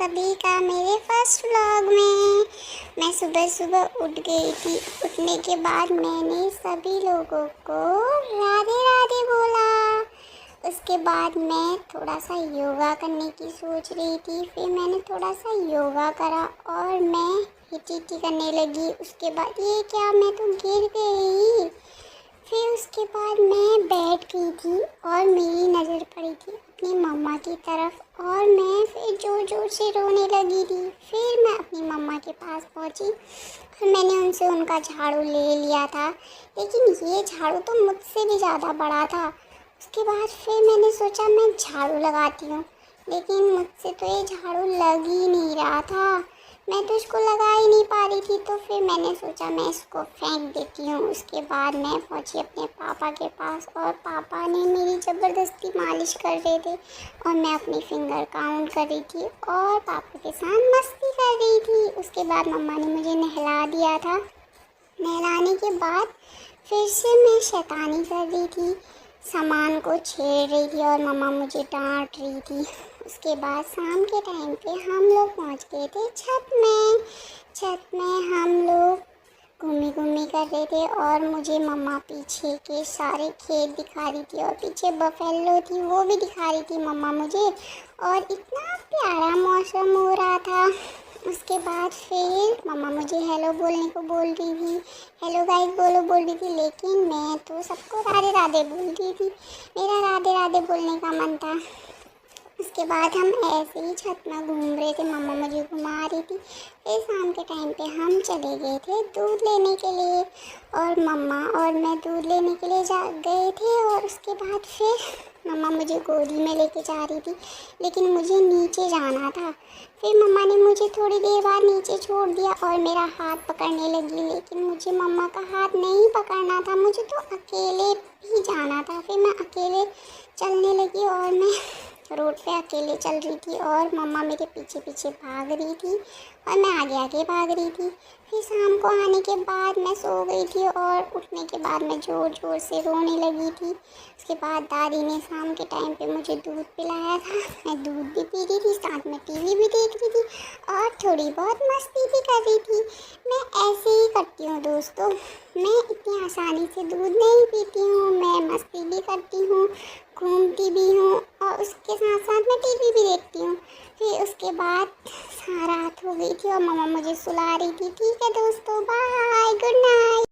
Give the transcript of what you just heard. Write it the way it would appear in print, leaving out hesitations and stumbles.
सभी का मेरे फर्स्ट व्लॉग में। मैं सुबह सुबह उठ गई थी। उठने के बाद मैंने सभी लोगों को राधे राधे बोला। उसके बाद मैं थोड़ा सा योगा करने की सोच रही थी। फिर मैंने थोड़ा सा योगा करा और मैं हिची करने लगी। उसके बाद ये क्या, मैं तो गिर गई। फिर उसके बाद मैं बैठ गई थी और मेरी नज़र पड़ी थी अपनी मम्मा की तरफ और मैं फिर ज़ोर ज़ोर से रोने लगी थी। फिर मैं अपनी मम्मा के पास पहुंची और मैंने उनसे उनका झाड़ू ले लिया था, लेकिन ये झाड़ू तो मुझसे भी ज़्यादा बड़ा था। उसके बाद फिर मैंने सोचा मैं झाड़ू लगाती हूँ, लेकिन मुझसे तो ये झाड़ू लग ही नहीं रहा था। मैं तो इसको लगा ही नहीं पा रही थी, तो फिर मैंने सोचा मैं इसको फेंक देती हूँ। उसके बाद मैं पहुँची अपने पापा के पास और पापा ने मेरी ज़बरदस्ती मालिश कर रहे थे और मैं अपनी फिंगर काउंट कर रही थी और पापा के साथ मस्ती कर रही थी। उसके बाद मम्मा ने मुझे नहला दिया था। नहलाने के बाद फिर से मैं शैतानी कर रही थी, सामान को छेड़ रही थी और मम्मा मुझे डांट रही थी। उसके बाद शाम के टाइम पे हम लोग पहुंच गए थे छत में। छत में हम लोग घूमी कर रहे थे और मुझे मम्मा पीछे के सारे खेत दिखा रही थी और पीछे बफेलो थी, वो भी दिखा रही थी मम्मा मुझे। और इतना प्यारा मौसम हो रहा था। उसके बाद फिर मम्मा मुझे हेलो बोलने को बोल रही थी, हेलो गाइस बोलो बोल रही थी, लेकिन मैं तो सबको राधे राधे बोल रही थी। मेरा राधे राधे बोलने का मन था। उसके बाद हम ऐसे ही छत में घूम रहे थे, मम्मा मुझे घुमा रही थी। फिर शाम के टाइम पे हम चले गए थे दूध लेने के लिए और मम्मा और मैं दूध लेने के लिए जा गए थे। और उसके बाद फिर मम्मा मुझे गोदी में लेके जा रही थी, लेकिन मुझे नीचे जाना था। फिर मम्मा ने मुझे थोड़ी देर बाद नीचे छोड़ दिया और मेरा हाथ पकड़ने लगी, लेकिन मुझे मम्मा का हाथ नहीं पकड़ना था, मुझे तो अकेले भी जाना था। फिर मैं अकेले चलने लगी और मैं रोड पे अकेले चल रही थी और मम्मा मेरे पीछे पीछे भाग रही थी और मैं आगे आगे भाग रही थी। फिर शाम को आने के बाद मैं सो गई थी और उठने के बाद मैं ज़ोर ज़ोर से रोने लगी थी। उसके बाद दादी ने शाम के टाइम पे मुझे दूध पिलाया था। मैं दूध भी पी रही थी, साथ में टीवी भी देख रही थी और थोड़ी बहुत मस्ती भी कर रही थी। मैं ऐसे ही करती हूँ दोस्तों, मैं इतनी आसानी से दूध नहीं पीती हूँ, मैं मस्ती भी करती हूँ, घूमती भी हूँ और उसके साथ साथ मैं टीवी भी देखती हूँ। फिर उसके बाद रात हो गई थी और मम्मा मुझे सुला रही थी। ठीक है दोस्तों, बाय, गुड नाइट।